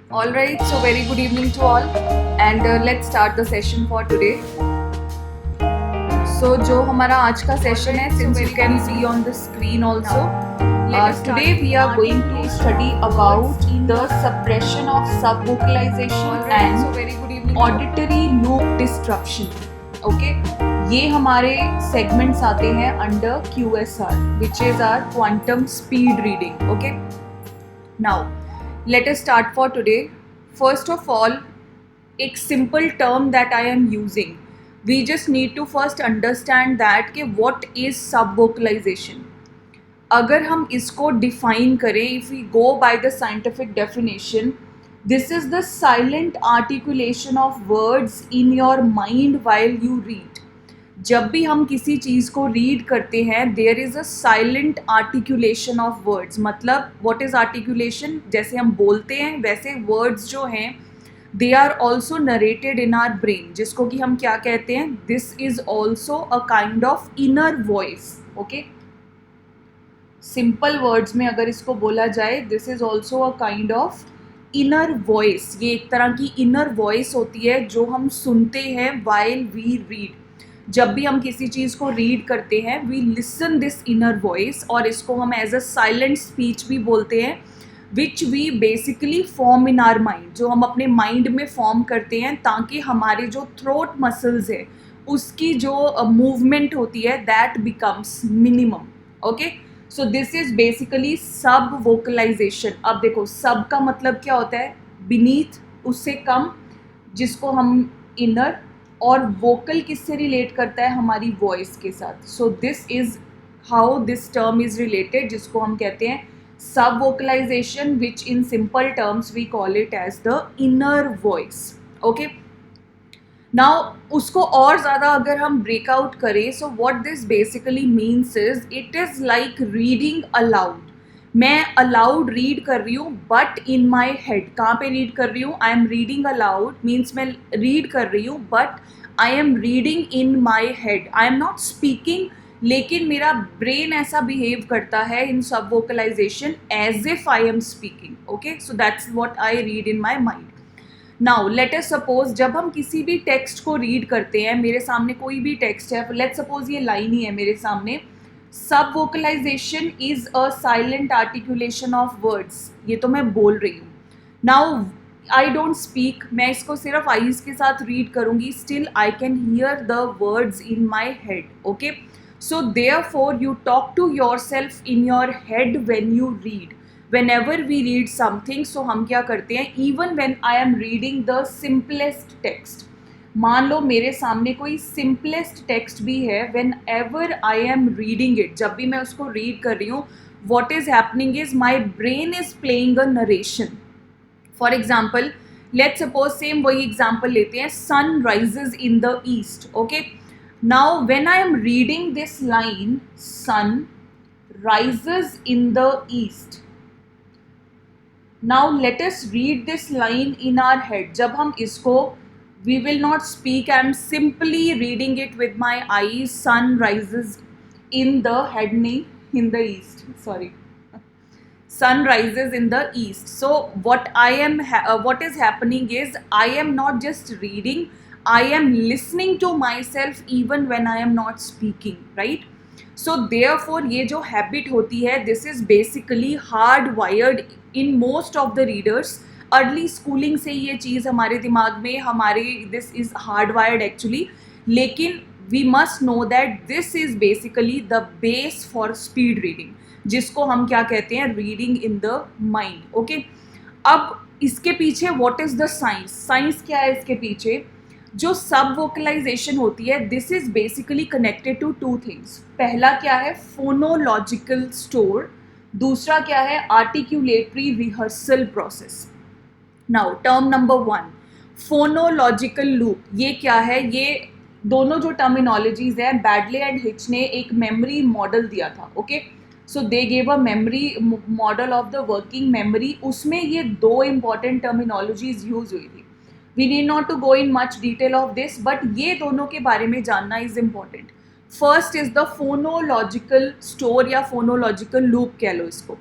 All right, so very good evening to all, and let's start the session for today. So जो हमारा आज का session है, since you can see on the screen also, today we are going to study about the suppression of subvocalization and auditory loop disruption. Okay, ये हमारे segments आते हैं under QSR, which is our quantum speed reading. Okay, now let us start for today. First of all, एक simple term that I am using. We just need to first understand that कि what is subvocalization. अगर हम इसको define करें, if we go by the scientific definition, this is the silent articulation of words in your mind while you read. जब भी हम किसी चीज़ को रीड करते हैं, there is a silent articulation of words. मतलब व्हाट इज़ आर्टिकुलेशन? जैसे हम बोलते हैं वैसे वर्ड्स जो हैं they are also narrated in our brain, जिसको कि हम क्या कहते हैं, this is also a kind of inner voice. Okay, simple words में अगर इसको बोला जाए, this is also a kind of inner voice. ये एक तरह की इनर वॉइस होती है जो हम सुनते हैं वाइल वी रीड. जब भी हम किसी चीज़ को रीड करते हैं, we listen this inner voice, और इसको हम एज अ साइलेंट स्पीच भी बोलते हैं, which we basically form in our mind, जो हम अपने माइंड में फॉर्म करते हैं ताकि हमारे जो थ्रोट मसल्स है उसकी जो मूवमेंट होती है that becomes minimum. Okay, so this is basically सब वोकलाइजेशन. अब देखो, सब का मतलब क्या होता है? बीनीथ, उससे कम, जिसको हम इनर, और वोकल किससे रिलेट करता है? हमारी वॉइस के साथ. So this is how this term is related, जिसको हम कहते हैं sub vocalization, which in simple terms we call it as the inner voice. Okay, now उसको और ज़्यादा अगर हम ब्रेकआउट करें, so what this basically means is it is like reading aloud. मैं अलाउड रीड कर रही हूँ बट इन माई हेड. कहाँ पे रीड कर रही हूँ? I am reading aloud means मैं रीड कर रही हूँ but I am reading in my head. I am not speaking, लेकिन मेरा ब्रेन ऐसा बिहेव करता है इन sub vocalization as if I am speaking. Okay, so that's what I read in my mind. Now let us suppose, जब हम किसी भी टेक्स्ट को रीड करते हैं, मेरे सामने कोई भी टेक्स्ट है, लेट सपोज ये लाइन ही है मेरे सामने, सब vocalisation is a silent articulation of words. ये तो मैं बोल रही हूँ. नाउ आई डोंट स्पीक, मैं इसको सिर्फ आईज के साथ रीड करूँगी, still I can hear the words in my head. Okay, so therefore you talk to yourself in your head when you read. whenever we read something, so हम क्या करते हैं, even when I am reading the simplest text, मान लो मेरे सामने कोई simplest text भी है, whenever I am reading it, जब भी मैं उसको read कर रही हूँ, what is happening is my brain is playing a narration. For example, let's suppose same वही example लेते हैं, sun rises in the east. Okay, now when I am reading this line, sun rises in the east. Now let us read this line in our head. जब हम इसको, we will not speak, I am simply reading it with my eyes. Sun rises in the head, नहीं, in the east, sorry. Sun rises in the east. So what what is happening is, I am not just reading, I am listening to myself even when I am not speaking, right? So therefore ये जो habit होती है, this is basically hard wired in most of the readers. Early schooling से ये चीज़ हमारे दिमाग में, हमारे, this is hard wired actually. लेकिन we must know that this is basically the base for speed reading, जिसको हम क्या कहते हैं, reading in the mind. Okay, अब इसके पीछे what is the science? Science क्या है इसके पीछे? जो सब वोकलाइजेशन होती है, this is basically connected to two things. पहला क्या है? Phonological store. दूसरा क्या है? Articulatory rehearsal process. Now term number 1, phonological loop. ये क्या है? ये दोनों जो टर्मिनोलॉजीज है, बैडले एंड हिच ने एक मेमोरी मॉडल दिया था. Okay, so they gave a memory model of the working memory. उसमें ये दो इंपॉर्टेंट टर्मिनोलॉजीज यूज हुई थी. We need not to go in much detail of this, but ये दोनों के बारे में जानना is important. First is the phonological store या phonological loop कह लो इसको.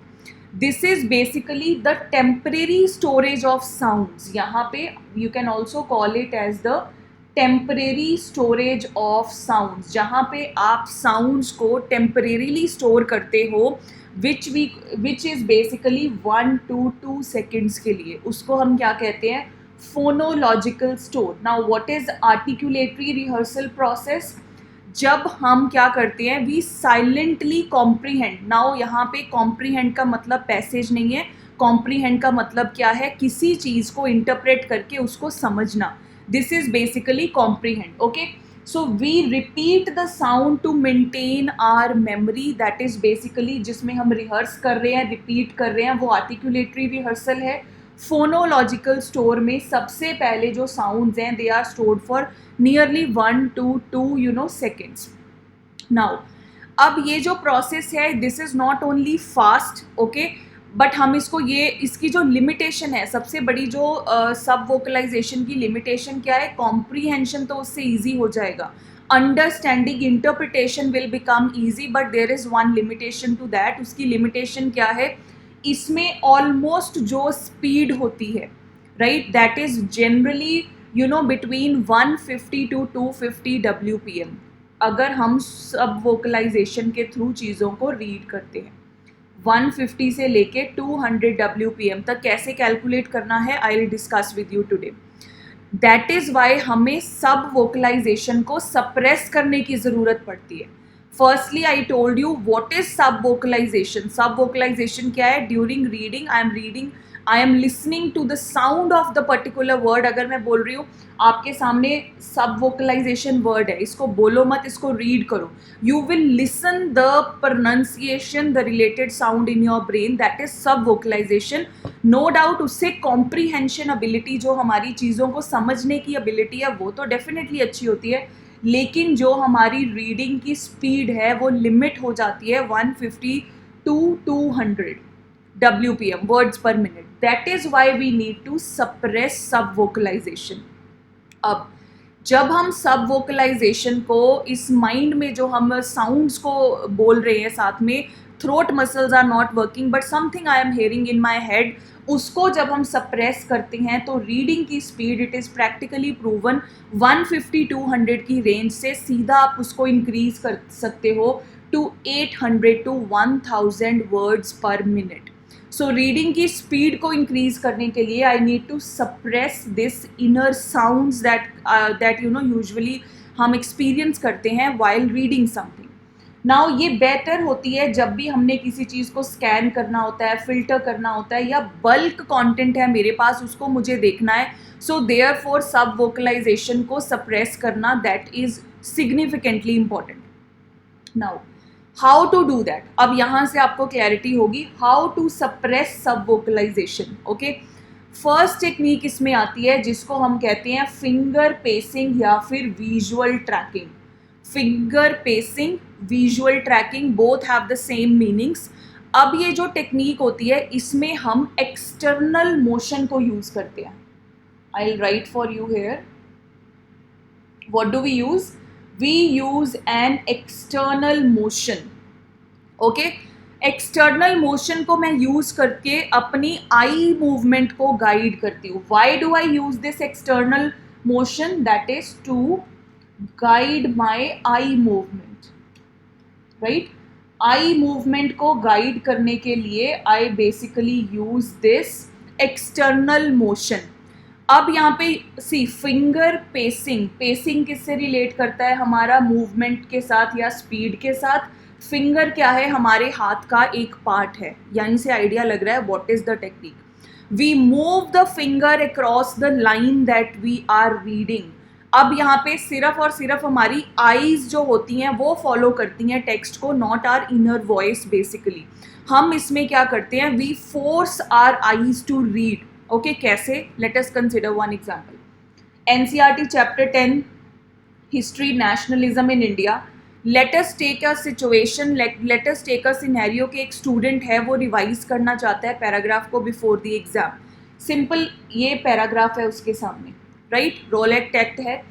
This is basically the temporary storage of sounds. यहाँ पे you can also call it as the temporary storage of sounds, जहाँ पे आप साउंड्स को टेम्परेरीली स्टोर करते हो, which is basically 1 to 2 seconds के लिए. उसको हम क्या कहते हैं? Phonological store. Now what is articulatory rehearsal process? जब हम क्या करते हैं, वी साइलेंटली कॉम्प्रीहेंड. नाउ यहाँ पे कॉम्प्रीहेंड का मतलब पैसेज नहीं है. कॉम्प्रीहेंड का मतलब क्या है? किसी चीज़ को इंटरप्रेट करके उसको समझना. This is basically comprehend. Okay, so we repeat the sound to maintain our memory. That is basically जिसमें हम रिहर्स कर रहे हैं, रिपीट कर रहे हैं, वो आर्टिकुलेटरी रिहर्सल है. फोनोलॉजिकल स्टोर में सबसे पहले जो साउंड्स हैं, they are stored for nearly 1 to 2 seconds. Now अब ये जो प्रोसेस है, this is not only fast, okay, but हम इसकी जो लिमिटेशन है, सबसे बड़ी जो सब वोकलाइजेशन की लिमिटेशन क्या है? कॉम्प्रीहेंशन तो उससे ईजी हो जाएगा, understanding interpretation will become easy, but there is one limitation to that. उसकी लिमिटेशन क्या है? इसमें ऑलमोस्ट जो स्पीड होती है, right, that is generally between 150 to 250 WPM. अगर हम सब वोकलाइजेशन के थ्रू चीज़ों को रीड करते हैं, 150 से लेके 200 WPM तक कैसे कैलकुलेट करना है, I will discuss with you today. That is Y हमें सब वोकलाइजेशन को सप्रेस करने की ज़रूरत पड़ती है. Firstly I told you what is sub vocalization. Sub vocalization क्या है? During reading I am listening to the sound of the particular word. अगर मैं बोल रही हूँ, आपके सामने सब वोकलाइजेशन वर्ड है, इसको बोलो मत, इसको रीड करो. You will listen the pronunciation, the related sound in your brain. That is sub vocalisation. No doubt उससे कॉम्प्रीहेंशन एबिलिटी, जो हमारी चीज़ों को समझने की एबिलिटी है, वो तो डेफिनेटली अच्छी होती है, लेकिन जो हमारी रीडिंग की स्पीड है वो लिमिट हो जाती है 150 to 200 WPM, words per minute. That is why we need to suppress sub vocalization. अब जब हम सब वोकलाइजेशन को इस माइंड में, जो हम साउंड्स को बोल रहे हैं, साथ में throat muscles are not working but something I am hearing in my head, उसको जब हम सप्रेस करते हैं तो रीडिंग की speed, it is practically proven, 150-200 की रेंज से सीधा आप उसको इंक्रीज कर सकते हो to 800 to 1000 words per minute. So reading की स्पीड को इंक्रीज करने के लिए I need to suppress this inner sounds that usually हम एक्सपीरियंस करते हैं वाइल रीडिंग समथिंग. नाउ ये बेटर होती है जब भी हमने किसी चीज़ को स्कैन करना होता है, फिल्टर करना होता है, या बल्क कंटेंट है मेरे पास, उसको मुझे देखना है. सो देयरफॉर सब वोकलाइजेशन को सप्रेस करना, that is significantly important. Now how to do that. अब यहाँ से आपको क्लैरिटी होगी how to suppress sub vocalization. Okay, first technique इसमें आती है जिसको हम कहते हैं फिंगर पेसिंग या फिर visual tracking. Finger pacing, visual tracking, both have the same meanings. अब ये जो टेक्निक होती है, इसमें हम एक्सटर्नल मोशन को यूज करते हैं. I will write for you here. What do we use? We use an external motion. Okay, external motion को मैं यूज करके अपनी आई मूवमेंट को गाइड करती हूँ. Why do I use this external motion? That is to guide my eye movement, right? Eye movement को guide करने के लिए I basically use this external motion. अब यहाँ पे सी फिंगर पेसिंग, पेसिंग किससे रिलेट करता है? हमारा मूवमेंट के साथ या स्पीड के साथ. फिंगर क्या है? हमारे हाथ का एक पार्ट है. यहीं से आइडिया लग रहा है what is the technique. We move the finger across the line that we are reading. अब यहाँ पे सिर्फ और सिर्फ हमारी आईज जो होती हैं वो फॉलो करती हैं टेक्स्ट को, not our inner voice. Basically हम इसमें क्या करते हैं? We force our eyes to read. Okay, कैसे? Let us consider one example. NCERT chapter 10 history nationalism in India. Let us take a situation, let us take a scenario कि एक student है, वो रिवाइज करना चाहता है पैराग्राफ को before the exam. Simple ये पैराग्राफ है उसके सामने, राइट? रोलेट एक्ट है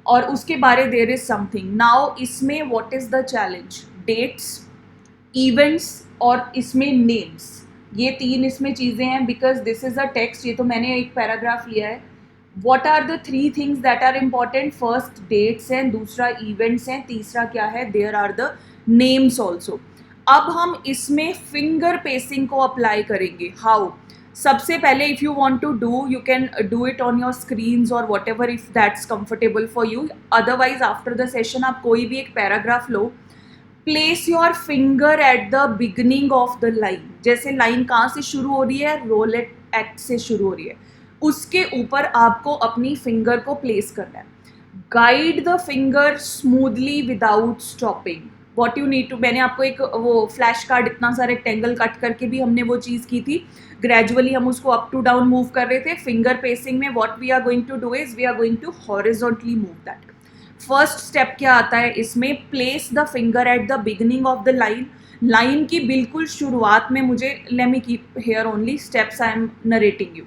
और उसके बारे देयर इज समथिंग. नाउ इसमें what is the challenge? Dates, events और इसमें नेम्स. ये 3 इसमें चीज़ें हैं because this is a text. ये तो मैंने एक पैराग्राफ लिया है. What are the 3 things that are important? First dates हैं, दूसरा इवेंट्स हैं, तीसरा क्या है? There are the names also. अब हम इसमें फिंगर पेसिंग को अप्लाई करेंगे. हाउ? सबसे पहले if you want to do, you can do it on your screens और whatever if that's comfortable for you. Otherwise after the session आप कोई भी एक पैराग्राफ लो. Place your finger at the beginning of the line. जैसे line कहाँ से शुरू हो रही है? रोलेट एक्ट से शुरू हो रही है. उसके ऊपर आपको अपनी फिंगर को प्लेस करना है. Guide the finger smoothly without stopping. What you need to, मैंने आपको एक वो फ्लैश कार्ड इतना सा रेक्टेंगल कट करके भी हमने वो चीज़ की थी. ग्रेजुअली हम उसको अप टू डाउन मूव कर रहे थे. फिंगर पेसिंग में what we are going to do is we are going to horizontally move that. First step क्या आता है इसमें? Place the finger at the beginning of the line. Line की बिल्कुल शुरुआत में मुझे, let me keep here only steps I am narrating you.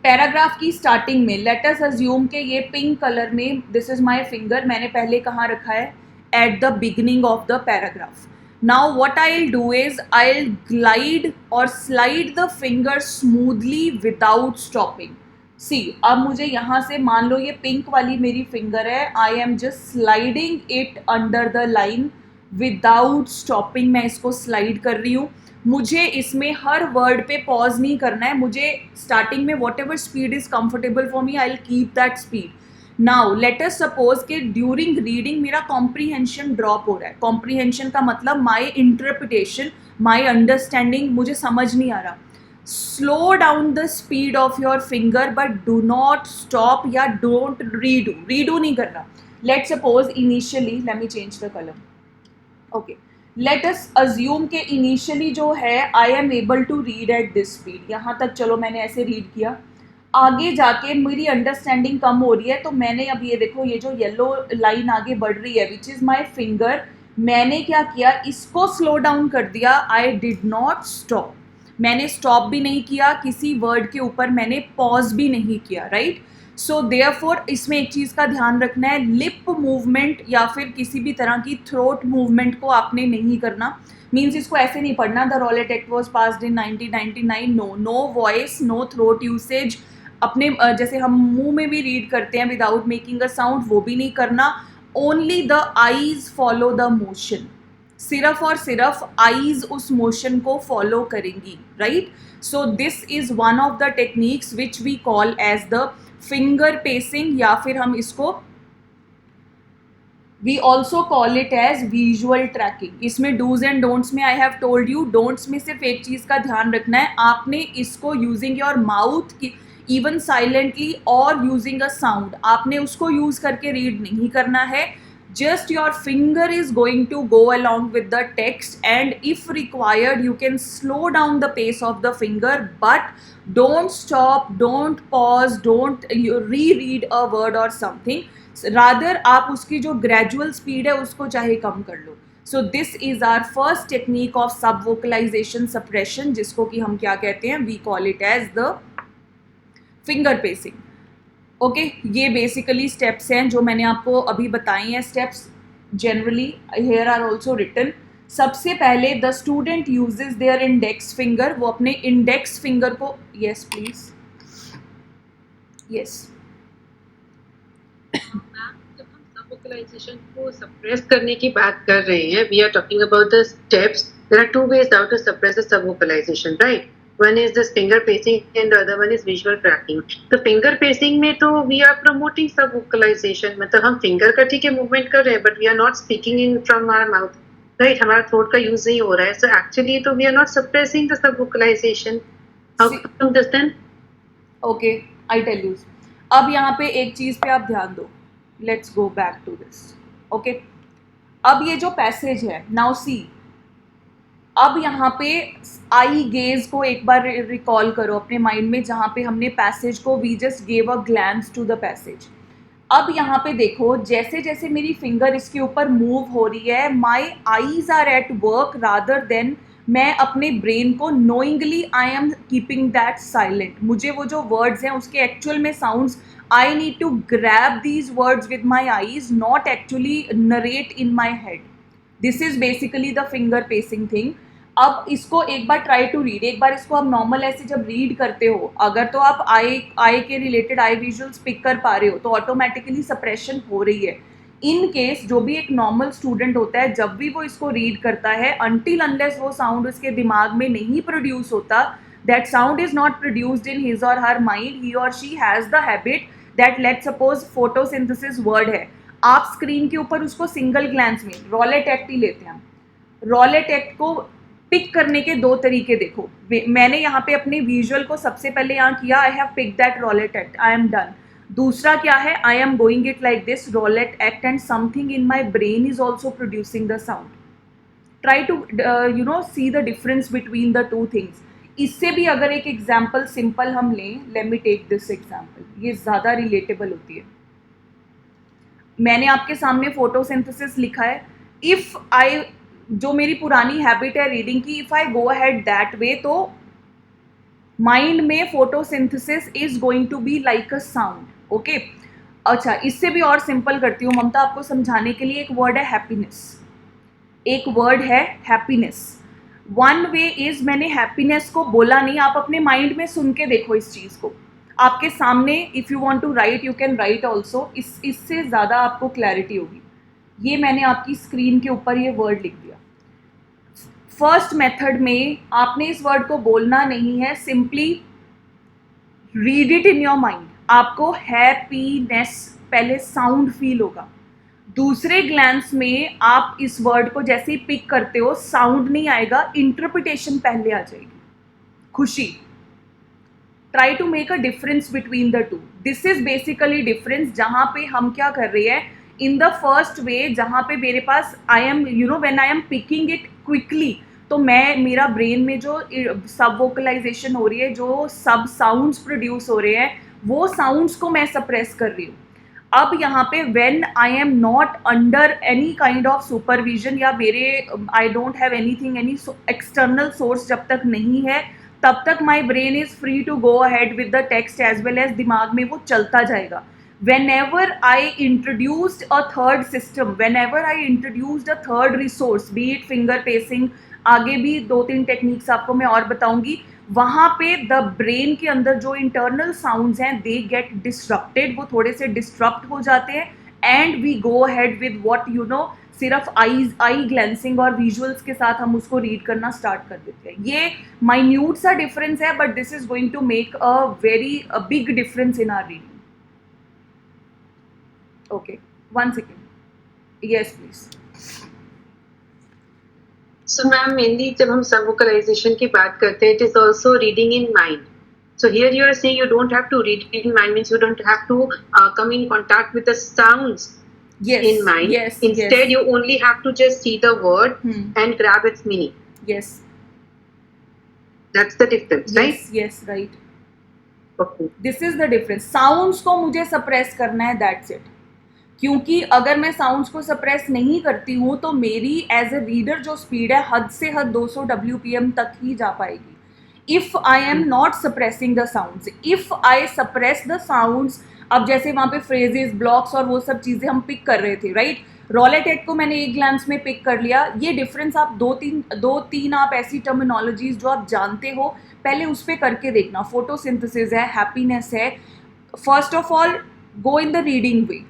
Paragraph की स्टार्टिंग में लेट अस अज्यूम के ये पिंक कलर में दिस इज माय फिंगर. मैंने पहले कहाँ रखा है? At the beginning of the paragraph. Now what I will do is I will glide और slide the finger smoothly without stopping. See, अब मुझे यहाँ से मान लो ये पिंक वाली मेरी फिंगर है. I am just sliding it under the line without stopping. मैं इसको स्लाइड कर रही हूँ. मुझे इसमें हर वर्ड पे पॉज नहीं करना है. मुझे स्टार्टिंग में what ever speed is comfortable for me I will keep that speed. Now let us suppose कि ड्यूरिंग रीडिंग मेरा कॉम्प्रीहेंशन ड्रॉप हो रहा है. कॉम्प्रीहेंशन का मतलब माई इंटरप्रिटेशन, माई अंडरस्टैंडिंग, मुझे समझ नहीं आ रहा. Slow down the speed of your finger but do not stop या डोंट रीडू. रीडू नहीं करना. Let suppose initially, let me change the colour. Okay, let us assume के इनिशियली जो है I am able to read at this speed. यहाँ तक चलो मैंने ऐसे रीड किया. आगे जाके मेरी अंडरस्टैंडिंग कम हो रही है तो मैंने अब ये देखो ये जो येलो लाइन आगे बढ़ रही है विच इज़ माई फिंगर, मैंने क्या किया? इसको स्लो डाउन कर दिया. I did not stop. मैंने स्टॉप भी नहीं किया. किसी वर्ड के ऊपर मैंने पॉज भी नहीं किया. राइट? सो देयरफॉर इसमें एक चीज़ का ध्यान रखना है. लिप मूवमेंट या फिर किसी भी तरह की थ्रोट मूवमेंट को आपने नहीं करना. मीन्स इसको ऐसे नहीं पढ़ना the Rowlatt Act was passed in 1999. No, no voice, no throat usage. अपने जैसे हम मुंह में भी रीड करते हैं विदाउट मेकिंग अ साउंड, वो भी नहीं करना. Only the eyes follow the motion. सिर्फ और सिर्फ आईज उस मोशन को फॉलो करेंगी. Right? So this is one of the techniques which we call as the finger pacing, या फिर हम इसको we also call it as visual tracking. इसमें डूज एंड डोंट्स में I have told you, don'ts में सिर्फ एक चीज़ का ध्यान रखना है. आपने इसको यूजिंग योर माउथ की इवन साइलेंटली और यूजिंग अ साउंड, आपने उसको यूज करके रीड नहीं करना है. just your finger is going to go along with the text, and if required you can slow down the pace of the finger, but don't stop, don't pause, don't reread a word or something. rather आप उसकी जो gradual speed है उसको चाहे कम कर लो. so this is our first technique of subvocalization suppression, जिसको कि हम क्या कहते हैं? we call it as the finger pacing. Okay, ये बेसिकली स्टेप्स हैं जो मैंने आपको अभी बताए हैं. Steps generally here are also written. सबसे पहले the student uses their index finger. वो अपने इंडेक्स फिंगर को, यस प्लीज, यस. जब हम सबवोकलाइजेशन को सप्रेस करने की बात कर रहे हैं, we are talking about the steps. There are two ways how to suppress the subvocalization, right? One is this finger pacing and the other one is visual tracking. तो finger pacing में तो we are promoting subvocalization. मतलब हम finger का ठीक है movement कर रहे हैं, but we are not speaking in from our mouth, right? हमारा throat का use नहीं हो रहा है. So actually तो we are not suppressing the subvocalization. How come this then? Okay, I tell you. अब यहाँ पे एक चीज़ पे आप ध्यान दो. Let's go back to this. Okay. अब ये जो पैसेज है, now see. अब यहाँ पे आई गेज को एक बार रिकॉल करो अपने माइंड में, जहाँ पे हमने पैसेज को we just gave a glance to the passage. अब यहाँ पे देखो, जैसे जैसे मेरी फिंगर इसके ऊपर मूव हो रही है, my eyes are at work rather than मैं अपने ब्रेन को knowingly I am keeping that silent. मुझे वो जो वर्ड्स हैं उसके एक्चुअल में sounds, I need to grab these words with my eyes, not actually narrate in my head. This is basically the finger pacing thing. अब इसको एक बार try to read, एक बार इसको आप नॉर्मल ऐसे जब रीड करते हो, अगर तो आप आई के रिलेटेड आई विजुअल्स पिक कर पा रहे हो तो ऑटोमेटिकली सप्रेशन हो रही है। इन केस जो भी एक नॉर्मल स्टूडेंट होता है, जब भी वो इसको रीड करता है, अनटिल अनलेस वो साउंड उसके दिमाग में नहीं प्रोड्यूस होता, that sound is not produced in his और हर माइंड, ही और she has the habit that, let suppose photosynthesis word है, आप स्क्रीन के ऊपर उसको सिंगल ग्लैंस में रॉलेट एक्ट ही लेते हैं हम, रॉलेट एक्ट को पिक करने के दो तरीके देखो। मैंने यहाँ पे अपने विजुअल को सबसे पहले यहाँ किया, I have pick that Rowlatt Act, I am done. दूसरा क्या है, I am going it like this Rowlatt Act and something in my brain is also producing the sound. Try to see the difference between the two things. इससे भी अगर एक example simple हम लें, let me take this example, ये ज़्यादा relatable होती है। मैंने आपके सामने फोटोसिंथेसिस लिखा है, इफ़ आई, जो मेरी पुरानी हैबिट है रीडिंग की, if I go ahead that way, तो माइंड में photosynthesis is going to be like a sound, okay. अच्छा, इससे भी और सिंपल करती हूँ ममता आपको समझाने के लिए। एक वर्ड है हैप्पीनेस, एक वर्ड है हैप्पीनेस। वन वे इज, मैंने हैप्पीनेस को बोला नहीं, आप अपने माइंड में सुन के देखो इस चीज़ को, आपके सामने, if you want to write you can write also, इससे ज़्यादा आपको क्लैरिटी होगी। ये मैंने आपकी स्क्रीन के ऊपर ये वर्ड लिख दिया। फर्स्ट मेथड में आपने इस वर्ड को बोलना नहीं है, simply read it in your mind. आपको हैप्पीनेस पहले साउंड फील होगा, दूसरे ग्लैंस में आप इस वर्ड को जैसे ही पिक करते हो साउंड नहीं आएगा, इंटरप्रिटेशन पहले आ जाएगी, Khushi. Try to make a difference between the two, this is basically difference. जहाँ पे हम क्या कर रहे हैं, इन द फर्स्ट वे जहाँ पे मेरे पास I am, when I am picking it quickly, तो मैं, मेरा ब्रेन में जो सब वोकलाइजेशन हो रही है, जो सब साउंड्स प्रोड्यूस हो रहे हैं, वो साउंड्स को मैं सप्रेस कर रही हूँ। अब यहाँ पे when I am not under any kind of supervision, या मेरे I don't have anything, any external source जब तक नहीं है, तब तक my brain is free to go ahead with the text as well as, दिमाग में वो चलता जाएगा। whenever I introduced a third system, whenever I introduced a third resource, be it finger pacing, आगे भी 2-3 टेक्निक्स आपको मैं और बताऊंगी, वहाँ पे द ब्रेन के अंदर जो इंटरनल साउंड्स हैं दे गेट डिस्ट्रप्टेड, वो थोड़े से डिस्ट्रप्ट हो जाते हैं, and we go ahead with what you know, सिर्फ आई ग्लैंसिंग और विजुअल्स के साथ हम उसको रीड करना स्टार्ट कर देते हैं। ये माइन्यूट सा डिफरेंस है, but this is going to make a very big difference in our reading. Okay, 1 second. Yes, please. So ma'am, mainly जब हम सब वोकलाइजेशन की बात करते हैं, it is also reading in mind. So here you are saying you don't have to read in mind, means you don't have to come in contact with the sounds in mind. Yes. Instead, you only have to just see the word and grab its meaning. Yes. That's the difference, right? Yes, right. Okay. This is the difference. Sounds को मुझे suppress करना है, that's it. क्योंकि अगर मैं sounds को suppress नहीं करती हूँ तो मेरी एज ए रीडर जो स्पीड है हद से हद 200 WPM तक ही जा पाएगी। If I am not suppressing the sounds, if I suppress the sounds, अब जैसे वहाँ पे फ्रेजेस, ब्लॉक्स और वो सब चीज़ें हम पिक कर रहे थे, राइट। रॉलेट एक्ट को मैंने एक ग्लांस में पिक कर लिया। ये डिफरेंस आप दो तीन आप ऐसी टर्मिनोलॉजीज जो आप जानते हो पहले उस पर करके देखना। फोटोसिंथेसिस है, हैप्पीनेस है। First of all go in the reading way,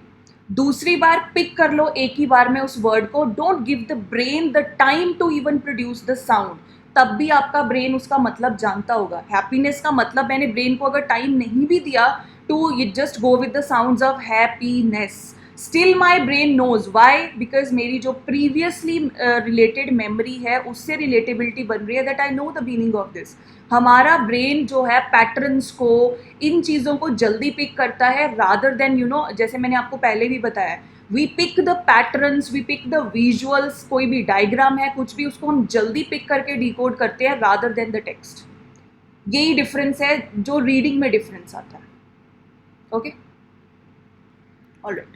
दूसरी बार पिक कर लो एक ही बार में उस वर्ड को। Don't give the brain the time to even produce the sound, तब भी आपका ब्रेन उसका मतलब जानता होगा। हैप्पीनेस का मतलब मैंने ब्रेन को अगर टाइम नहीं भी दिया to you just go with the sounds of happiness, still my brain knows why, because मेरी जो प्रीवियसली रिलेटेड मेमोरी है उससे रिलेटेबिलिटी बन रही है, that I know the meaning of this. हमारा ब्रेन जो है पैटर्न्स को, इन चीज़ों को जल्दी पिक करता है रादर देन जैसे मैंने आपको पहले भी बताया, we pick the patterns, we pick the visuals, कोई भी डायग्राम है कुछ भी उसको हम जल्दी पिक करके डिकोड करते हैं रादर देन द टेक्स्ट। यही डिफरेंस है जो रीडिंग में डिफरेंस आता है। Okay, alright,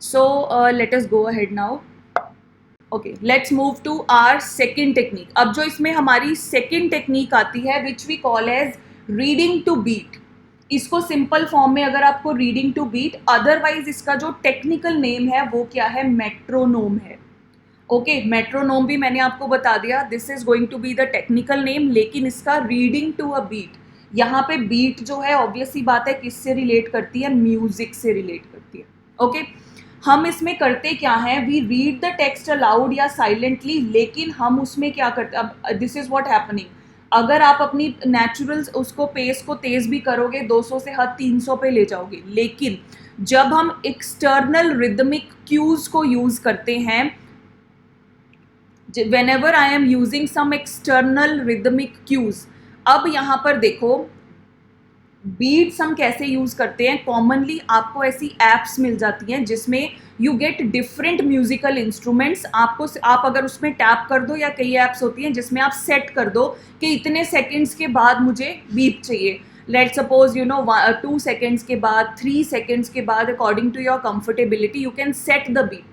so let us go ahead now. Okay, let's move to our second technique. अब जो इसमें हमारी second technique आती है which we call as reading to beat. इसको सिंपल फॉर्म में अगर आपको reading to beat, अदरवाइज इसका जो टेक्निकल नेम है वो क्या है, मेट्रोनोम है। ओके, मेट्रोनोम भी मैंने आपको बता दिया, this is going to be the technical name, लेकिन इसका रीडिंग टू अ बीट, यहाँ पे बीट जो है ऑब्वियस सी बात है किससे रिलेट करती है, म्यूजिक से रिलेट करती है। ओके, हम इसमें करते क्या है, we read the text aloud या साइलेंटली, लेकिन हम उसमें क्या करते, अब दिस इज व्हाट हैपनिंग, अगर आप अपनी नेचुरल उसको पेस को तेज भी करोगे 200 से हद 300 पे ले जाओगे, लेकिन जब हम एक्सटर्नल रिदमिक क्यूज को यूज करते हैं, whenever I am using some external rhythmic cues, अब यहाँ पर देखो बीट्स हम कैसे यूज करते हैं, कॉमनली आपको ऐसी एप्स मिल जाती हैं जिसमें you get different musical instruments, आपको आप अगर उसमें टैप कर दो, या कई एप्स होती हैं जिसमें आप सेट कर दो कि इतने सेकंड्स के बाद मुझे बीप चाहिए, लेट सपोज 2 सेकंड्स के बाद, 3 सेकंड्स के बाद, according to your comfortability you can set the beep.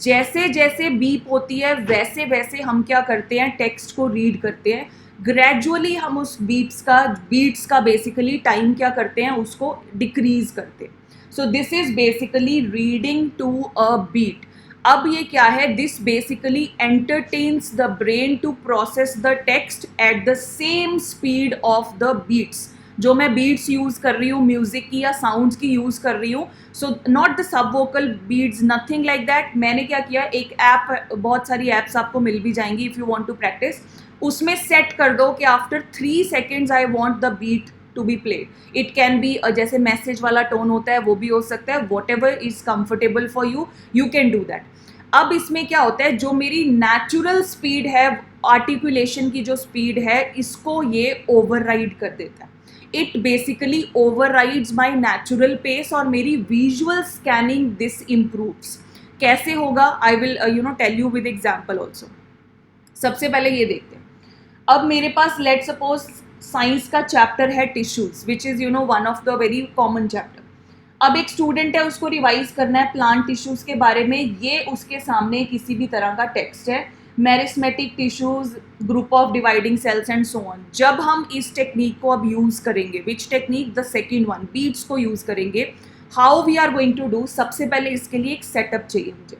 जैसे जैसे बीप होती है वैसे वैसे हम क्या करते हैं, टेक्स्ट को रीड करते हैं, ग्रेजुअली हम उस बीट्स का बेसिकली टाइम क्या करते हैं, उसको डिक्रीज करते हैं। So this is basically reading to a beat. अब ये क्या है, this basically entertains the brain to process the text at the same speed of the beats. जो मैं बीट्स यूज कर रही हूँ म्यूजिक की या साउंड्स की यूज कर रही हूँ, so not the subvocal beats, nothing like that. मैंने क्या किया, एक ऐप, बहुत सारी ऐप्स आपको मिल भी जाएंगी if you want to practice, उसमें सेट कर दो कि after 3 seconds I want the beat to be played. It can be जैसे मैसेज वाला टोन होता है वो भी हो सकता है, whatever is comfortable for you, you can do that. अब इसमें क्या होता है, जो मेरी नेचुरल स्पीड है, आर्टिकुलेशन की जो स्पीड है, इसको ये ओवरराइड कर देता है। It basically overrides my natural pace और मेरी विजुअल स्कैनिंग दिस इम्प्रूव्स। कैसे होगा, I will tell you with example also. सबसे पहले ये देखते हैं, अब मेरे पास लेट सपोज साइंस का चैप्टर है tissues, which is one of the very common chapter. अब एक स्टूडेंट है, उसको रिवाइज करना है प्लांट टिश्यूज के बारे में, ये उसके सामने किसी भी तरह का टेक्स्ट है, meristematic tissues, group of dividing cells and so on. जब हम इस टेक्निक को अब यूज करेंगे, which technique, the second one, beats को यूज करेंगे, how we are going to do, सबसे पहले इसके लिए एक सेटअप चाहिए मुझे।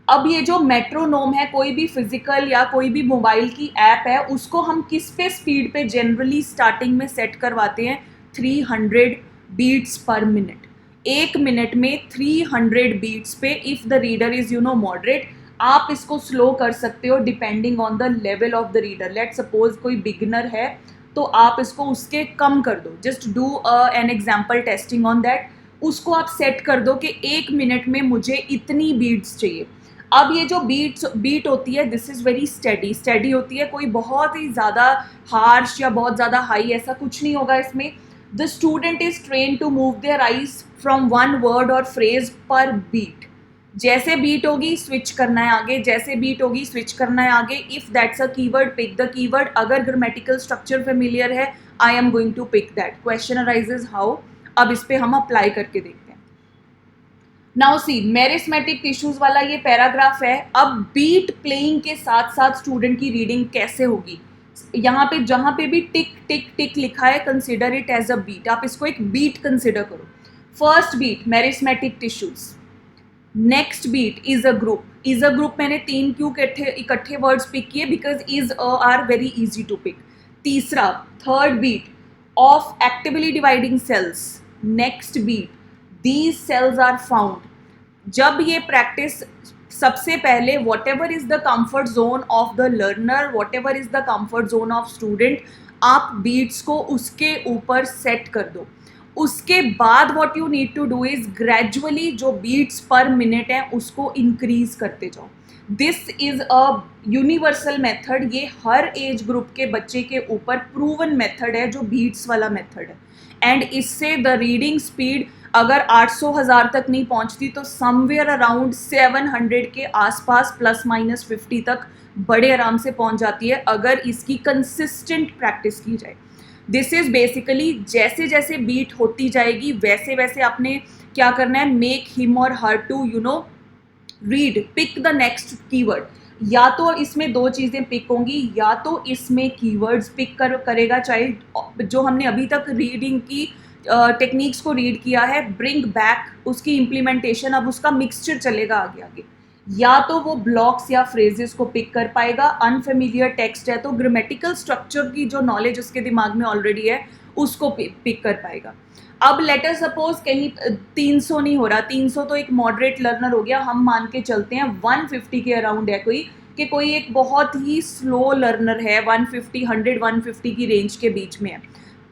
अब ये जो मेट्रोनोम है, कोई भी फिजिकल या कोई भी मोबाइल की ऐप है, उसको हम किस पे स्पीड पे जनरली स्टार्टिंग में सेट करवाते हैं, 300 बीट्स पर मिनट। 1 मिनट में 300 बीट्स पे, if the reader is moderate, आप इसको स्लो कर सकते हो depending on the level of the reader. Let suppose कोई बिगिनर है तो आप इसको उसके कम कर दो, just do an example testing on that. उसको आप सेट कर दो कि 1 मिनट में मुझे इतनी बीट्स चाहिए। अब ये जो बीट होती है, दिस इज़ वेरी स्टेडी होती है, कोई बहुत ही ज़्यादा हार्श या बहुत ज़्यादा हाई ऐसा कुछ नहीं होगा इसमें। The student is train to move their eyes from one word और फ्रेज पर बीट। जैसे बीट होगी स्विच करना है आगे, जैसे बीट होगी स्विच करना है आगे। If that's a keyword, pick the keyword. अगर ग्रामेटिकल स्ट्रक्चर फेमिलियर है, I am going to pick that. Question arises how, अब इस पे हम अप्लाई करके देखते हैं। नाउ सी, मेरिस्मेटिक टिश्यूज वाला ये पैराग्राफ है। अब बीट प्लेइंग के साथ साथ स्टूडेंट की रीडिंग कैसे होगी, यहाँ पे जहाँ पे भी टिक टिक टिक लिखा है, consider it as a beat, आप इसको एक बीट कंसिडर करो। First beat meristematic tissues, next beat is a group. Is a group मैंने 3 क्यों इकट्ठे वर्ड्स पिक किए, because is are very easy to pick. तीसरा, third beat of actively dividing cells. Next beat, these cells are found. जब ये practice, सबसे पहले whatever is the comfort zone of the learner, whatever is the comfort zone of student, आप beats को उसके ऊपर set कर दो। उसके बाद what you need to do is gradually जो बीट्स पर मिनट है उसको इंक्रीज करते जाओ। This is a universal method, ये हर एज ग्रुप के बच्चे के ऊपर प्रूवन मेथड है, जो बीट्स वाला मेथड है। एंड इससे द रीडिंग स्पीड अगर 800,000 तक नहीं पहुंचती तो समवेयर अराउंड 700 के आसपास ±50 तक बड़े आराम से पहुंच जाती है, अगर इसकी कंसिस्टेंट प्रैक्टिस की जाए। दिस इज बेसिकली जैसे जैसे बीट होती जाएगी वैसे वैसे आपने क्या करना है, मेक हिम और her to read, pick the next keyword. या तो इसमें 2 चीज़ें पिक होंगी, या तो इसमें कीवर्ड्स पिक करेगा चाइल्ड, जो हमने अभी तक रीडिंग की टेक्निक्स को रीड किया है, ब्रिंग बैक उसकी इम्प्लीमेंटेशन, अब उसका मिक्सचर चलेगा आगे आगे। या तो वो ब्लॉक्स या फ्रेजेस को पिक कर पाएगा, अनफेमिलियर टेक्स्ट है तो ग्रामेटिकल स्ट्रक्चर की जो नॉलेज उसके दिमाग में ऑलरेडी है उसको पिक कर पाएगा। अब लेटर सपोज कहीं 300 नहीं हो रहा, 300 तो एक मॉडरेट लर्नर हो गया, हम मान के चलते हैं 150 के अराउंड है कोई, कि कोई एक बहुत ही स्लो लर्नर है, 150 100 150 की रेंज के बीच में है।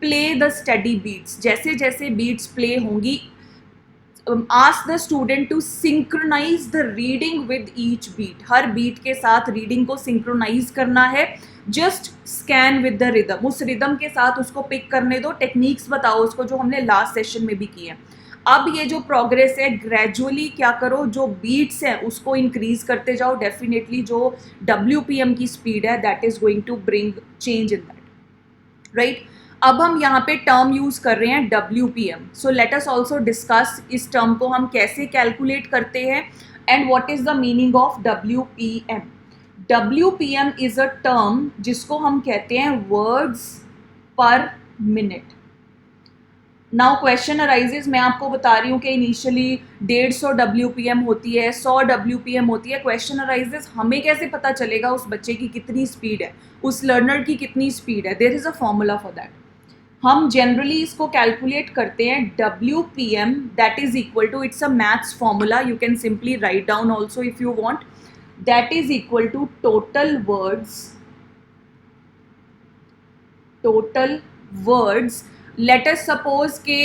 प्ले द स्टडी बीट्स, जैसे जैसे बीट्स प्ले होंगी ask the student to synchronize the reading with each beat, हर बीट के साथ रीडिंग को सिंक्रोनाइज करना है, just scan with the rhythm, उस रिदम के साथ उसको पिक करने दो, टेक्निक्स बताओ उसको जो हमने लास्ट सेशन में भी की है। अब ये जो प्रोग्रेस है ग्रेजुअली क्या करो, जो बीट्स हैं उसको इंक्रीज करते जाओ, डेफिनेटली जो WPM की स्पीड है that is going to bring change in that, right. अब हम यहाँ पे टर्म यूज कर रहे हैं WPM, so let us also discuss इस टर्म को हम कैसे कैलकुलेट करते हैं and what is the meaning of WPM। WPM is a term जिसको हम कहते हैं words per minute. Now question arises, मैं आपको बता रही हूँ कि इनिशियली 150 WPM होती है, 100 WPM होती है। क्वेश्चन अराइजेज हमें कैसे पता चलेगा उस बच्चे की कितनी स्पीड है, उस लर्नर की कितनी स्पीड है। There is a formula for that. हम जनरली इसको कैलकुलेट करते हैं WPM that is equal to, it's a maths formula, you can simply write down also if you want, that is equal to total words. Let us suppose के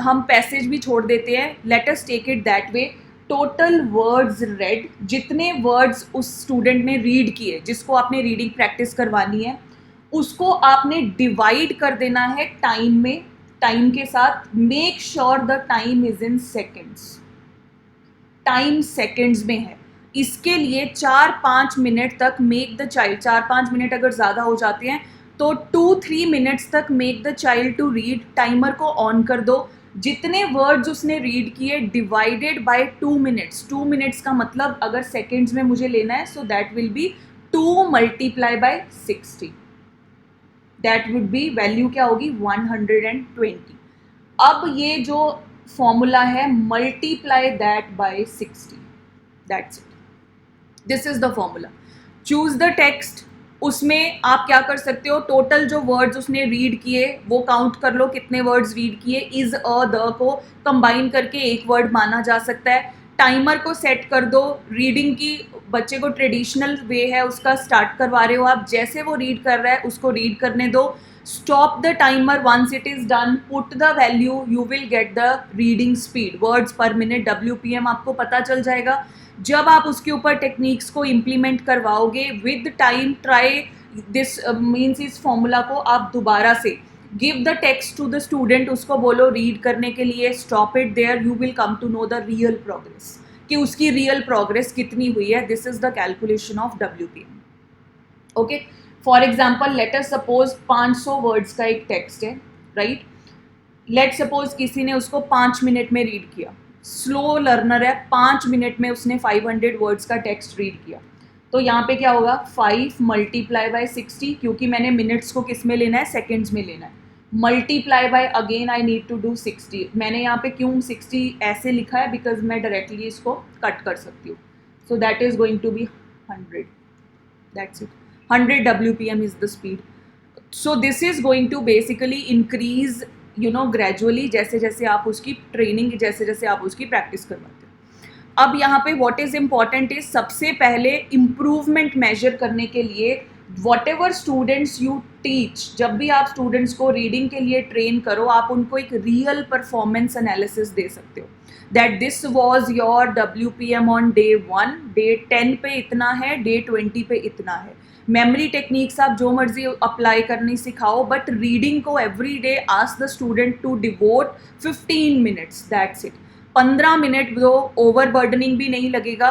हम passage भी छोड़ देते हैं, let us take it that way, total words read, जितने words उस student ने read किए, जिसको आपने रीडिंग प्रैक्टिस करवानी है, उसको आपने डिवाइड कर देना है टाइम में, टाइम के साथ। Make sure the time is in seconds, time seconds में है। इसके लिए 4-5 मिनट तक मेक द चाइल्ड, 4-5 मिनट अगर ज़्यादा हो जाते हैं तो 2-3 मिनट्स तक make the child to read, timer को ऑन कर दो। जितने वर्ड्स उसने रीड किए डिवाइडेड बाय 2 मिनट्स, 2 मिनट्स का मतलब अगर सेकेंड्स में मुझे लेना है so that will B 2 multiply by 60, that would be value क्या होगी 120। अब ये जो फॉर्मूला है multiply that bye 60, that's it, this is the formula. Choose the text, उसमें आप क्या कर सकते हो, टोटल जो वर्ड्स उसने रीड किए वो काउंट कर लो, कितने वर्ड्स रीड किए, इज अ द को कंबाइन करके एक वर्ड माना जा सकता है। टाइमर को सेट कर दो, रीडिंग की बच्चे को ट्रेडिशनल वे है उसका, स्टार्ट करवा रहे हो आप, जैसे वो रीड कर रहा है उसको रीड करने दो। Stop the timer once it is done, put the value, you will get the reading speed, words per minute WPM आपको पता चल जाएगा। जब आप उसके ऊपर टेक्निक्स को इम्प्लीमेंट करवाओगे with time, try this means इस फॉर्मूला को आप दोबारा से give the text to the student, उसको बोलो रीड करने के लिए, stop it there, you will come to know the real progress, कि उसकी रियल प्रोग्रेस कितनी हुई है। This is the calculation of WPM। Okay, for example let us suppose 500 words का एक टेक्स्ट है, राइट। लेट सपोज किसी ने उसको 5 मिनट में रीड किया, स्लो लर्नर है, 5 मिनट में उसने 500 वर्ड्स का टेक्स्ट रीड किया, तो यहाँ पे क्या होगा 5 मल्टीप्लाई बाय 60, क्योंकि मैंने मिनट्स को किस में लेना है, सेकेंड्स में लेना है, multiply by again I need to do 60। मैंने यहाँ पे क्यों 60 ऐसे लिखा है, बिकॉज मैं डायरेक्टली इसको कट कर सकती हूँ, so that is going to be 100, that's it, 100 WPM is the speed. So this is going to basically increase gradually, जैसे जैसे आप उसकी ट्रेनिंग, जैसे जैसे आप उसकी प्रैक्टिस करवाते हो। अब यहाँ पे व्हाट इज इम्पॉर्टेंट इज, सबसे पहले इम्प्रूवमेंट मेजर करने के लिए what ever students you teach, जब भी आप स्टूडेंट्स को रीडिंग के लिए ट्रेन करो, आप उनको एक रियल परफॉर्मेंस एनालिसिस दे सकते हो, that this was your WPM on day 1, day 10 पे इतना है, day 20 पे इतना है। मेमोरी टेक्निक्स आप जो मर्जी अप्लाई करनी सिखाओ, बट रीडिंग को every day ask the student to devote 15 minutes, that's it. 15 minute दो, ओवर बर्डनिंग भी नहीं लगेगा।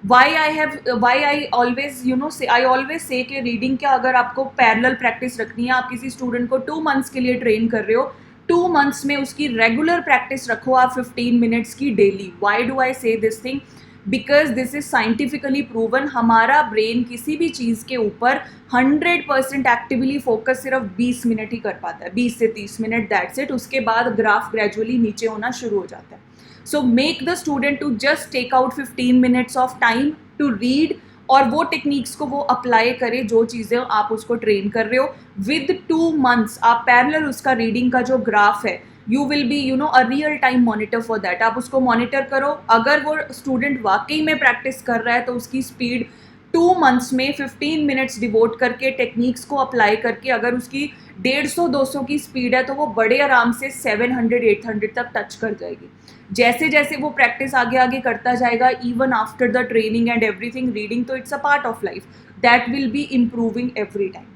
वाई आई ऑलवेज से कि रीडिंग क्या, अगर आपको पैरेलल प्रैक्टिस रखनी है, आप किसी स्टूडेंट को 2 मंथ्स के लिए ट्रेन कर रहे हो, 2 मंथ्स में उसकी रेगुलर प्रैक्टिस रखो आप 15 मिनट्स की डेली। वाई डू आई से this thing, because this is scientifically proven. हमारा ब्रेन किसी भी चीज़ के ऊपर 100% एक्टिवली फोकस सिर्फ 20 मिनट ही कर पाता है, 20 से 30 मिनट, दैट्स इट। उसके बाद ग्राफ ग्रेजुअली नीचे होना शुरू हो जाता है। So make the student to just take out 15 minutes of time to read, और वो टेक्निक्स को वो अप्लाई करे जो चीज़ें आप उसको ट्रेन कर रहे हो। विद 2 months आप पैरेलल उसका रीडिंग का जो ग्राफ है, you will be a real time monitor for that. आप उसको मॉनिटर करो, अगर वो स्टूडेंट वाकई में प्रैक्टिस कर रहा है तो उसकी स्पीड 2 months में 15 मिनट्स डिवोट करके टेक्निक्स को अप्लाई करके, अगर उसकी 150-200 की स्पीड है तो वो बड़े आराम से 700-800 तक टच कर जाएगी। जैसे जैसे वो प्रैक्टिस आगे आगे करता जाएगा, even after the training and everything, reading तो it's a part of life, that will be improving every time.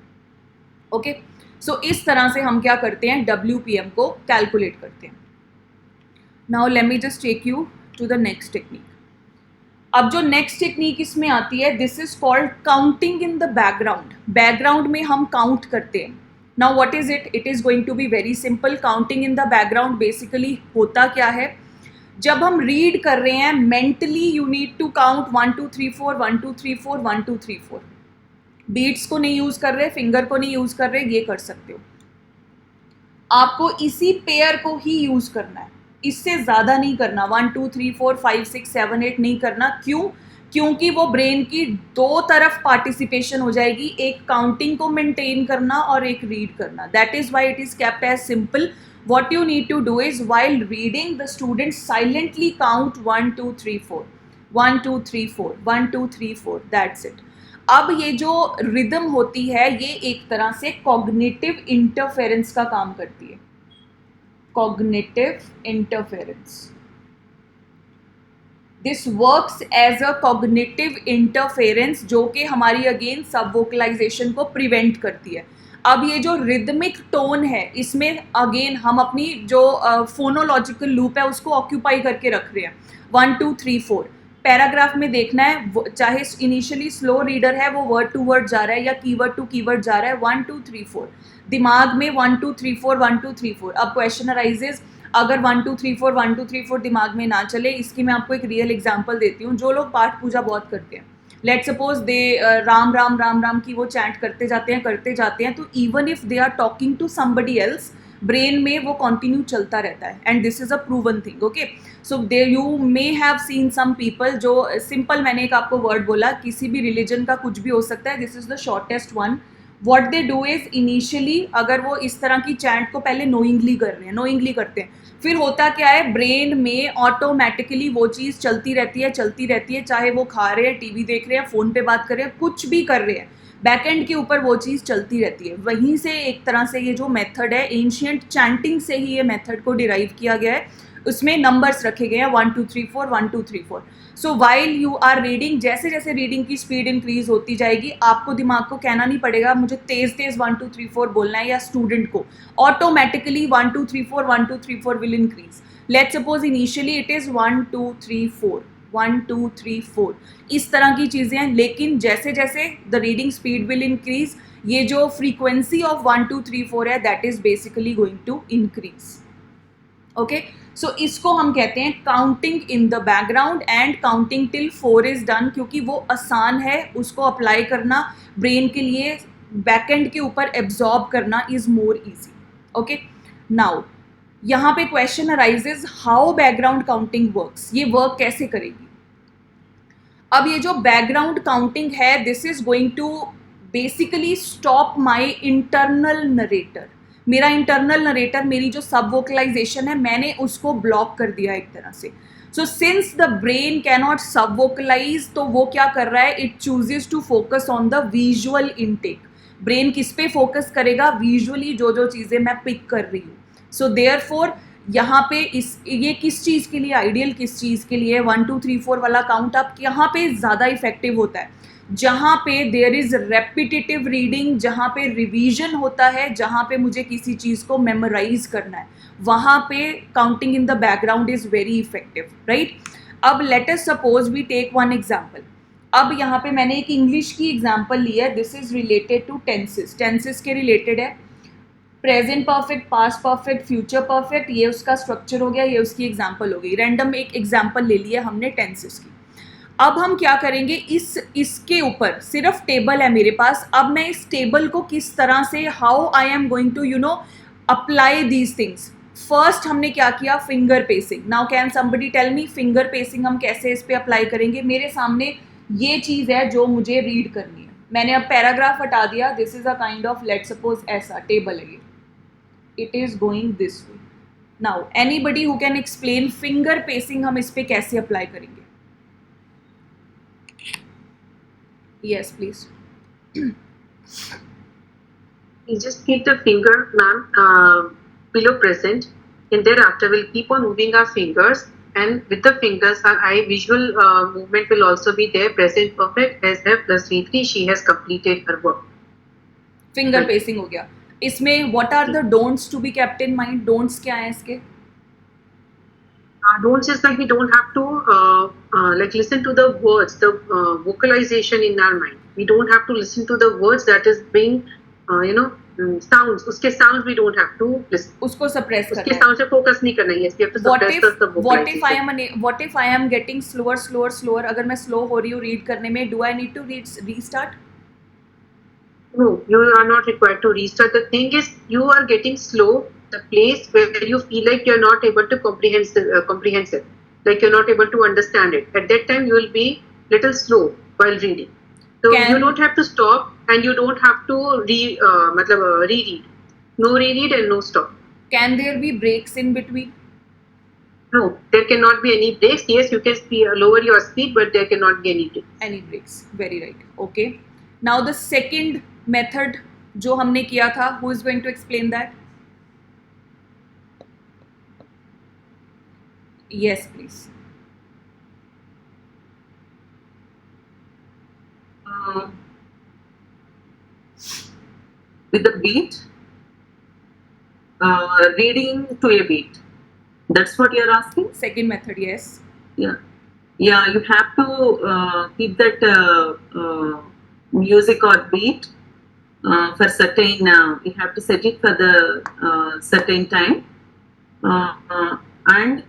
Okay, so इस तरह से हम क्या करते हैं, WPM को कैलकुलेट करते हैं। Now let me just take you to the next technique. अब जो नेक्स्ट टेक्निक इसमें आती है, this is called counting in the background. Background में हम काउंट करते हैं। Now what is it? It is going to be very simple. Counting in the background basically होता क्या है, जब हम रीड कर रहे हैं mentally you need to count 1 2 3 4 1 2 3 4 1 2 3 4। Beats को नहीं यूज कर रहे, फिंगर को नहीं यूज कर रहे, ये कर सकते हो। आपको इसी पेयर को ही यूज करना है, इससे ज्यादा नहीं करना। 1 2 3 4 5 6 7 8 नहीं करना। क्यों? क्योंकि वो ब्रेन की दो तरफ पार्टिसिपेशन हो जाएगी, एक काउंटिंग को मेंटेन करना और एक रीड करना। That is why it is kept as simple. What you need to do is while reading, the students silently count 1 2 3 4 1 2 3 4 1 2 3 4, that's it। अब ये जो रिदम होती है, ये एक तरह से कॉग्निटिव इंटरफेरेंस का काम करती है। Cognitive interference, this works as a cognitive interference, जो कि हमारी अगेन सब वोकलाइजेशन को प्रिवेंट करती है। अब ये जो रिदमिक टोन है, इसमें अगेन हम अपनी जो फोनोलॉजिकल लूप है उसको ऑक्यूपाई करके रख रहे हैं। 1 2 3 4 पैराग्राफ में देखना है, चाहे इनिशियली स्लो रीडर है वो वर्ड टू वर्ड जा रहा है या कीवर्ड टू कीवर्ड जा रहा है। 1 2 3 4 दिमाग में 1 2 3 4 1 2 3 4। अब क्वेश्चन अराइजेज, अगर 1 2 3 4 1 2 3 4 दिमाग में ना चले, इसकी मैं आपको एक रियल एग्जांपल देती हूँ। जो लोग पाठ पूजा बहुत करते हैं, let suppose they Ram Ram Ram Ram की वो चैंट करते जाते हैं, तो even if they are talking to somebody else, brain में वो कंटिन्यू चलता रहता है, and this is a proven thing. Okay, so they you may have seen some people जो सिंपल, मैंने एक आपको वर्ड बोला, किसी भी रिलीजन का कुछ भी हो सकता है, this is the shortest one. What they do is initially, अगर वो इस तरह की चैंट को पहले नोइंगली कर रहे हैं, नोइंगली करते हैं, फिर होता क्या है, ब्रेन में ऑटोमेटिकली वो चीज़ चलती रहती है, चाहे वो खा रहे हैं, टीवी देख रहे हैं, फ़ोन पे बात कर रहे हैं, कुछ भी कर रहे हैं, बैकएंड के ऊपर वो चीज़ चलती रहती है। वहीं से एक तरह से ये जो मेथड है, एंशियंट चैंटिंग से ही ये मेथड को डिराइव किया गया है। उसमें नंबर्स रखे गए हैं 1 2 3 4 1 2 3 4। So while you are reading, जैसे जैसे रीडिंग की स्पीड इंक्रीज होती जाएगी, आपको दिमाग को कहना नहीं पड़ेगा मुझे तेज तेज 1 2 3 4 बोलना है, या स्टूडेंट को automatically 1 2 3 4 1 2 3 4 will increase. Late suppose initially it is 1 2 3 4 1 2 3 4, इस तरह की चीज़ें हैं। लेकिन जैसे जैसे the reading speed will increase, ये जो फ्रीक्वेंसी ऑफ 1 2 3 4 है, that is basically going to increase. Okay, so इसको हम कहते हैं counting in the background, and counting till 4 is done, क्योंकि वो आसान है, उसको अप्लाई करना ब्रेन के लिए, बैकएंड के ऊपर एब्जॉर्ब करना is more easy. Okay, now यहाँ पे question arises, how background counting works, ये वर्क कैसे करेगी? अब ये जो बैकग्राउंड काउंटिंग है, this is going to basically stop my internal narrator. मेरा इंटरनल नरेटर, मेरी जो सब वोकलाइजेशन है, मैंने उसको ब्लॉक कर दिया एक तरह से। So since the brain cannot subvocalize, तो वो क्या कर रहा है, it chooses to focus on the visual intake. Brain किस पे फोकस करेगा? विजुअली जो जो चीज़ें मैं पिक कर रही हूँ। सो देयरफॉर यहाँ पे ये किस चीज़ के लिए आइडियल, किस चीज़ के लिए 1 2 3 4 वाला काउंट अप यहाँ पे ज़्यादा इफेक्टिव होता है, जहाँ पे देयर इज रेपिटेटिव रीडिंग, जहाँ पे रिवीजन होता है, जहाँ पे मुझे किसी चीज़ को मेमोराइज करना है, वहाँ पे counting in the background is very effective, right. अब let us suppose we take one example. अब यहाँ पे मैंने एक इंग्लिश की एग्जाम्पल ली है, this is related to tenses, tenses के रिलेटेड है। Present perfect, past perfect, future perfect, ये उसका स्ट्रक्चर हो गया, ये उसकी एग्जाम्पल हो गई। रैंडम एक एग्जाम्पल ले लिया हमने टेंसेस की। अब हम क्या करेंगे, इसके ऊपर सिर्फ टेबल है मेरे पास, अब मैं इस टेबल को किस तरह से, how I am going to apply these things. First हमने क्या किया, finger pacing. Now can somebody tell me finger pacing हम कैसे इस पे अप्लाई करेंगे। मेरे सामने ये चीज है जो मुझे रीड करनी है, मैंने अब पैराग्राफ हटा दिया, this is a kind of, let suppose ऐसा टेबल है ये, it is going this way. Now anybody who can explain finger pacing हम इस पे कैसे अप्लाई करेंगे। Yes, please. You just keep the finger, ma'am, below present, and thereafter we'll keep on moving our fingers, and with the fingers our eye visual movement will also be there. Present perfect as F plus V3. She has completed her work. Finger pacing हो गया। इसमें what are the don'ts to be kept in mind? don'ts क्या है इसके? Don'ts is like we don't have to like listen to the words, the vocalization in our mind. We don't have to listen to the words that is being sounds. उसके sounds we don't have to listen. उसको suppress करना है। उसके sounds पे focus नहीं करना है. Yes, we have to suppress the vocalization. what if I am getting slower? अगर मैं slow हो रही हूँ read करने में, do I need to restart? No, you are not required to restart. The thing is, you are getting slow. The place where you feel like you're not able to comprehend it, like you're not able to understand it. At that time, you will be little slow while reading. So you don't have to stop, and you don't have to reread. No reread and no stop. Can there be breaks in between? No, there cannot be any breaks. Yes, you can lower your speed, but there cannot be any breaks. Any breaks. Very right. Okay. Now the second method जो हमने किया था, who is going to explain that? Yes, please. With the beat, reading to a beat. That's what you're asking? Second method, yes. Yeah. Yeah, you have to keep that music or beat for certain, you have to set it for the certain time. And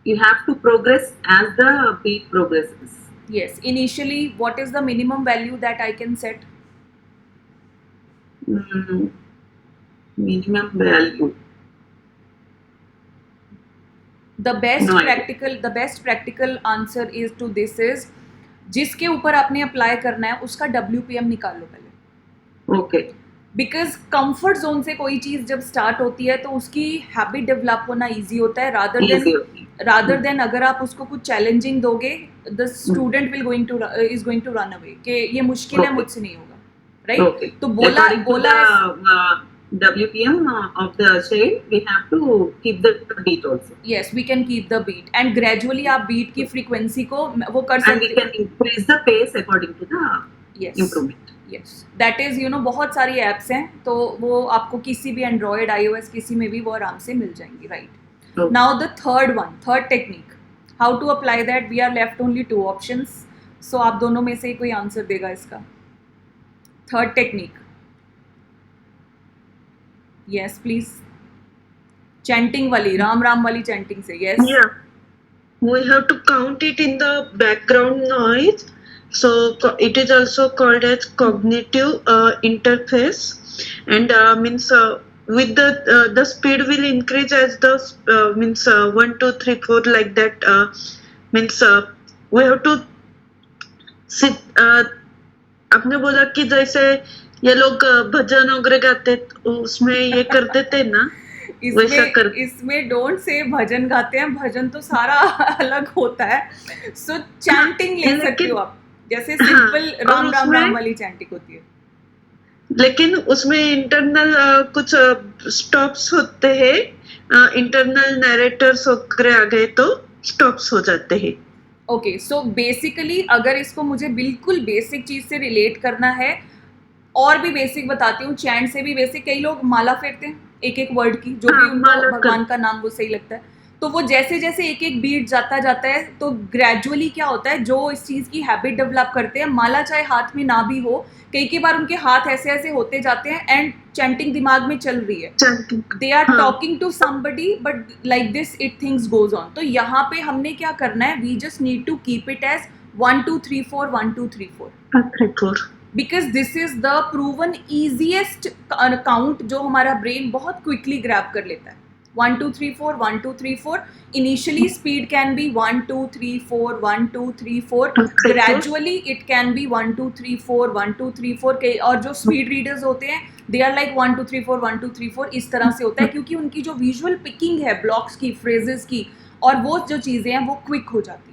you have to progress as the beat progresses. Yes. Initially, what is the minimum value that I can set? Minimum value. The best practical answer is to this is, जिसके ऊपर आपने apply करना है उसका WPM निकाल लो पहले। Okay. Because comfort zone से कोई चीज जब स्टार्ट होती है तो उसकी हैबिट डेवलप होना इजी होता है, रादर देन अगर आप उसको कुछ चैलेंजिंग दोगे, the student is going to run away कि ये मुश्किल है, मुझसे नहीं होगा, राइट? तो बोला WPM of the child, we have to keep the beat also. Yes, we can keep the beat and gradually आप बीट की फ्रीक्वेंसी को वो कर सकते हैं, and we can increase the pace according to the improvement. Yes, that is बहुत सारी apps हैं, तो वो आपको किसी भी एंड्रॉयड, iOS किसी में भी वो आराम से मिल जाएंगी, right? Now the third technique, how to apply that. We are left only 2 options, so आप दोनों में से कोई आंसर देगा इसका। Third technique, yes please. Chanting वाली, राम राम वाली चैंटिंग से, yes. Yeah, we have to count it in the background noise. So it is also called as cognitive interface, and means with the speed will increase as the means 1 2 3 4 like that, means we have to sit, आपने बोला कि जैसे ये लोग भजन वगैरह गाते उसमें ये कर देते ना, इसमें डोंट से भजन गाते हैं, भजन तो सारा अलग होता है। सो चैंटिंग ले सकते हो आप, जैसे सिंपल राम राम राम वाली चैंटिंग होती है, लेकिन उसमें इंटरनल कुछ स्टॉप्स होते हैं, इंटरनल नैरेटर्स वगैरह आ गए तो स्टॉप्स हो जाते हैं। ओके, सो बेसिकली अगर इसको मुझे बिल्कुल बेसिक चीज से रिलेट करना है, और भी बेसिक बताती हूँ, चैंट से भी बेसिक, कई लोग माला फेरते हैं एक एक वर्ड की, जो भी उनको भगवान का नाम वो सही लगता है, तो वो जैसे जैसे एक एक बीट जाता है, तो ग्रेजुअली क्या होता है, जो इस चीज़ की हैबिट डेवलप करते हैं, माला चाहे हाथ में ना भी हो, कई बार उनके हाथ ऐसे ऐसे होते जाते हैं एंड चैंटिंग दिमाग में चल रही है, they are talking to somebody but like this it things goes on. तो यहाँ पे हमने क्या करना है, we just need to keep it as 1 2 3 4 1 2 3 4 3 4 because this is the proven easiest count जो हमारा ब्रेन बहुत क्विकली ग्रैब कर लेता है. 1 2 3 4 1 2 3 4. Initially speed can be 1 2 3 4 1 2 3 4. Okay. Gradually it can be 1 2 3 4 1 2 3 4 के. और जो स्पीड रीडर्स होते हैं दे आर लाइक 1 2 3 4 1 2 3 4 इस तरह से होता है क्योंकि उनकी जो विजुअल पिकिंग है ब्लॉक्स की, फ्रेजेस की, और वो जो चीज़ें हैं वो क्विक हो जाती है.